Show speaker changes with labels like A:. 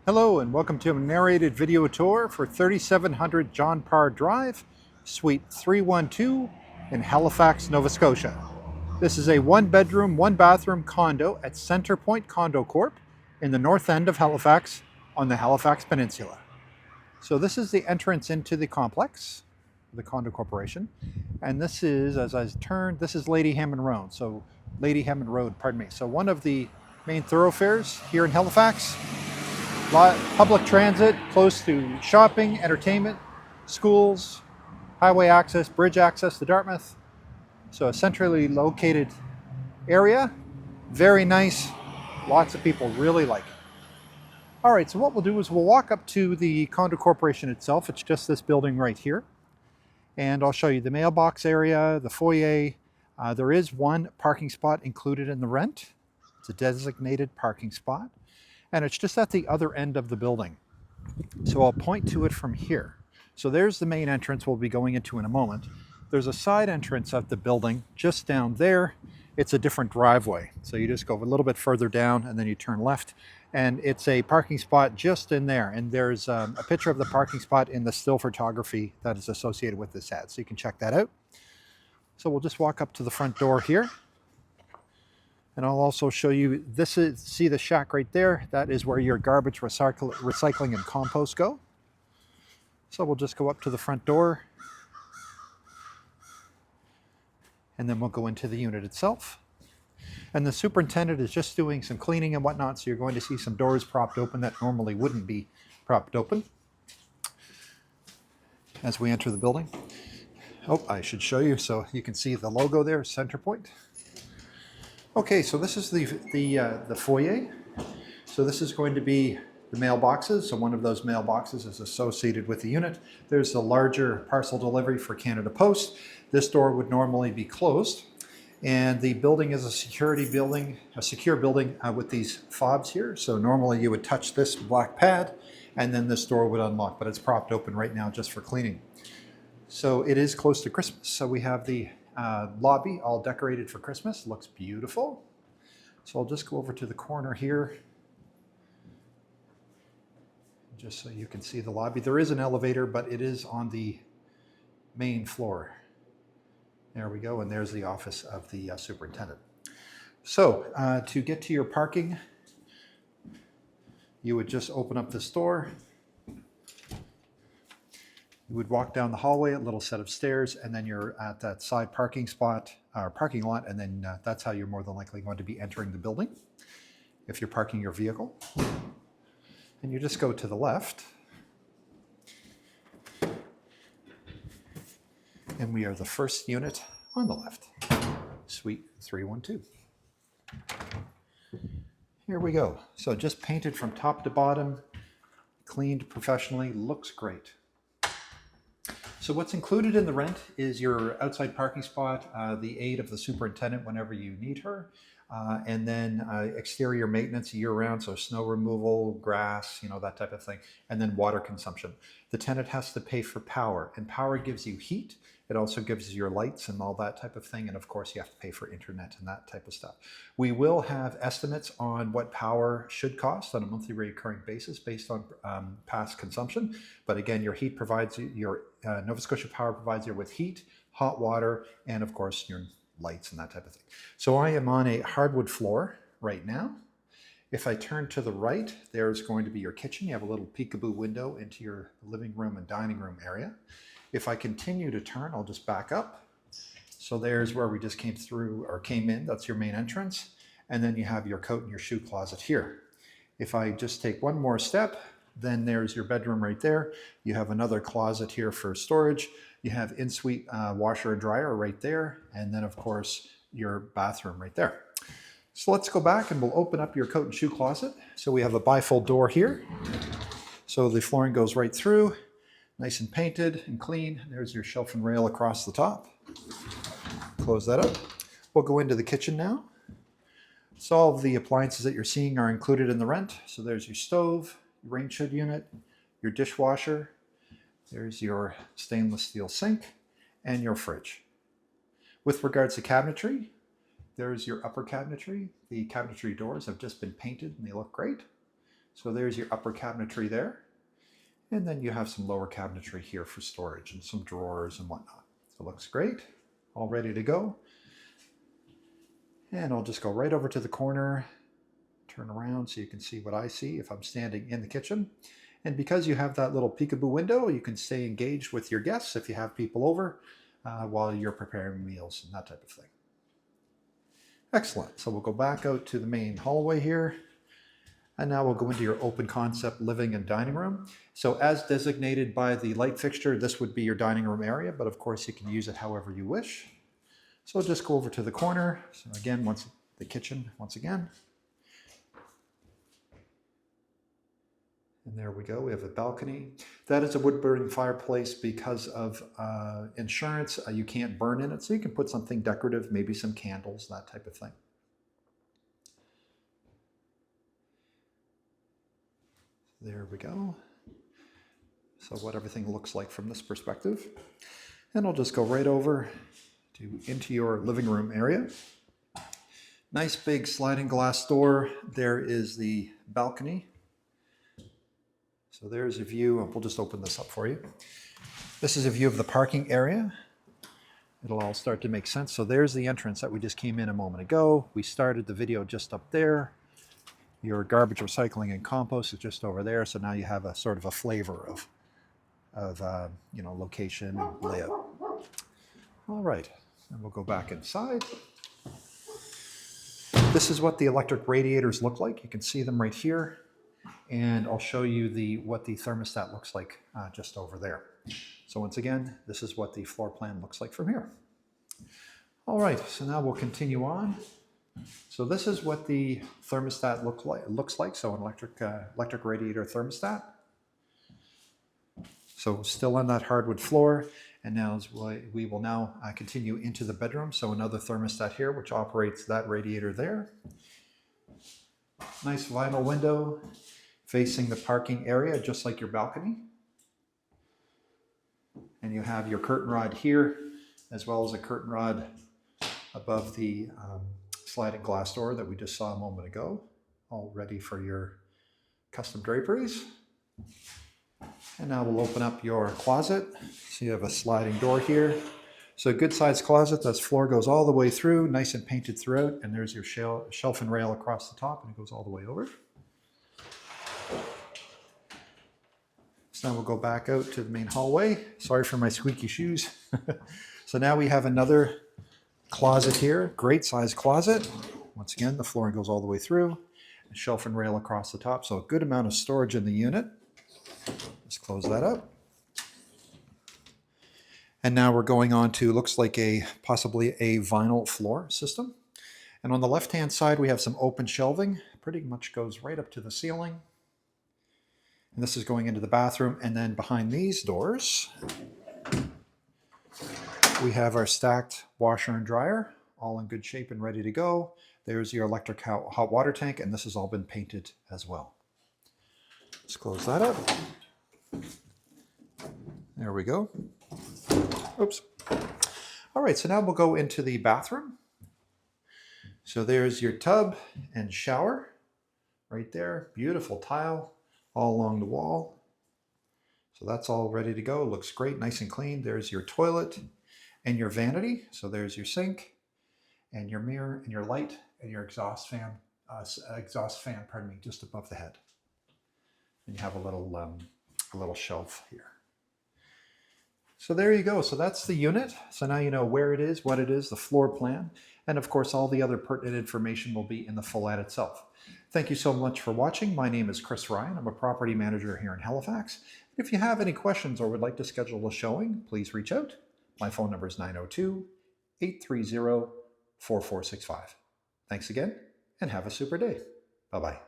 A: Hello and welcome to a narrated video tour for 3700 John Parr Drive, Suite 312 in Halifax, Nova Scotia. This is a one-bedroom, one-bathroom condo at Centrepoint Condo Corp in the north end of Halifax on the Halifax Peninsula. So this is the entrance into the complex, the condo corporation, and this is, as I turn, this is Lady Hammond Road. So one of the main thoroughfares here in Halifax. Public transit, close to shopping, entertainment, schools, highway access, bridge access to Dartmouth. So a centrally located area, very nice. Lots of people really like it. All right, so what we'll do is we'll walk up to the condo corporation itself. It's just this building right here. And I'll show you the mailbox area, the foyer. There is one parking spot included in the rent. It's a designated parking spot. And it's just at the other end of the building. So I'll point to it from here. So there's the main entrance we'll be going into in a moment. There's a side entrance of the building just down there. It's a different driveway. So you just go a little bit further down and then you turn left. And it's a parking spot just in there. And there's a picture of the parking spot in the still photography that is associated with this ad. So you can check that out. So we'll just walk up to the front door here. And I'll also show you, see the shack right there? That is where your garbage, recycling, and compost go. So we'll just go up to the front door. And then we'll go into the unit itself. And the superintendent is just doing some cleaning and whatnot, so you're going to see some doors propped open that normally wouldn't be propped open as we enter the building. Oh, I should show you so you can see the logo there, Centrepoint. Okay, so this is the foyer. So this is going to be the mailboxes. So one of those mailboxes is associated with the unit. There's the larger parcel delivery for Canada Post. This door would normally be closed. And the building is a secure building with these fobs here. So normally you would touch this black pad and then this door would unlock, but it's propped open right now just for cleaning. So it is close to Christmas. So we have the lobby all decorated for Christmas. Looks beautiful. So I'll just go over to the corner here just so you can see the lobby. There is an elevator, but it is on the main floor. There we go, and there's the office of the superintendent. So to get to your parking, you would just open up this door. You would walk down the hallway, a little set of stairs, and then you're at that side parking spot, or parking lot, and then that's how you're more than likely going to be entering the building if you're parking your vehicle. And you just go to the left. And we are the first unit on the left, Suite 312. Here we go. So just painted from top to bottom, cleaned professionally, looks great. So what's included in the rent is your outside parking spot, the aid of the superintendent whenever you need her, and then exterior maintenance year-round, so snow removal, grass, that type of thing, and then water consumption. The tenant has to pay for power, and power gives you heat. It also gives you your lights and all that type of thing, and of course you have to pay for internet and that type of stuff. We will have estimates on what power should cost on a monthly recurring basis based on past consumption, but again, your heat provides your Nova Scotia Power provides you with heat, hot water, and of course your lights and that type of thing. So I am on a hardwood floor right now. If I turn to the right, there's going to be your kitchen. You have a little peekaboo window into your living room and dining room area. If I continue to turn, I'll just back up. So there's where we just came in. That's your main entrance. And then you have your coat and your shoe closet here. If I just take one more step, then there's your bedroom right there. You have another closet here for storage. You have in-suite washer and dryer right there. And then of course, your bathroom right there. So let's go back and we'll open up your coat and shoe closet. So we have a bifold door here. So the flooring goes right through, nice and painted and clean. There's your shelf and rail across the top. Close that up. We'll go into the kitchen now. So all of the appliances that you're seeing are included in the rent. So there's your stove, rain shed unit, your dishwasher, there's your stainless steel sink, and your fridge. With regards to cabinetry, there's your upper cabinetry. The cabinetry doors have just been painted and they look great. So there's your upper cabinetry there. And then you have some lower cabinetry here for storage and some drawers and whatnot. So it looks great, all ready to go. And I'll just go right over to the corner, turn around so you can see what I see if I'm standing in the kitchen. And because you have that little peekaboo window, you can stay engaged with your guests if you have people over while you're preparing meals and that type of thing. Excellent. So we'll go back out to the main hallway here. And now we'll go into your open concept living and dining room. So as designated by the light fixture, this would be your dining room area, but of course you can use it however you wish. So just go over to the corner. So again, the kitchen once again. And there we go, we have a balcony. That is a wood burning fireplace because of insurance. You can't burn in it, so you can put something decorative, maybe some candles, that type of thing. There we go. So what everything looks like from this perspective. And I'll just go right over into your living room area. Nice big sliding glass door. There is the balcony. So there's a view, and we'll just open this up for you. This is a view of the parking area. It'll all start to make sense. So there's the entrance that we just came in a moment ago. We started the video just up there. Your garbage recycling and compost is just over there. So now you have a sort of a flavor of location and layout. All right, and we'll go back inside. This is what the electric radiators look like. You can see them right here. And I'll show you what the thermostat looks like just over there. So once again, this is what the floor plan looks like from here. All right, so now we'll continue on. So this is what the thermostat looks like. So an electric radiator thermostat. So still on that hardwood floor. And now we will now continue into the bedroom. So another thermostat here, which operates that radiator there. Nice vinyl window facing the parking area, just like your balcony. And you have your curtain rod here, as well as a curtain rod above the sliding glass door that we just saw a moment ago, all ready for your custom draperies. And now we'll open up your closet. So you have a sliding door here. So a good sized closet. That floor goes all the way through, nice and painted throughout. And there's your shelf and rail across the top, and it goes all the way over. So now we'll go back out to the main hallway. Sorry for my squeaky shoes. So now we have another closet here, great size closet. Once again, the flooring goes all the way through, and shelf and rail across the top. So a good amount of storage in the unit. Let's close that up. And now we're going on to, looks like possibly a vinyl floor system. And on the left-hand side, we have some open shelving. Pretty much goes right up to the ceiling. And this is going into the bathroom. And then behind these doors, we have our stacked washer and dryer, all in good shape and ready to go. There's your electric hot water tank, and this has all been painted as well. Let's close that up. There we go. Oops. All right, so now we'll go into the bathroom. So there's your tub and shower right there. Beautiful tile all along the wall. So that's all ready to go. Looks great, nice and clean. There's your toilet and your vanity. So there's your sink and your mirror and your light and your exhaust fan, just above the head. And you have a little shelf here. So there you go. So that's the unit. So now you know where it is, what it is, the floor plan, and of course all the other pertinent information will be in the full ad itself. Thank you so much for watching. My name is Chris Ryan. I'm a property manager here in Halifax. If you have any questions or would like to schedule a showing, please reach out. My phone number is 902-830-4465. Thanks again, and have a super day. Bye-bye.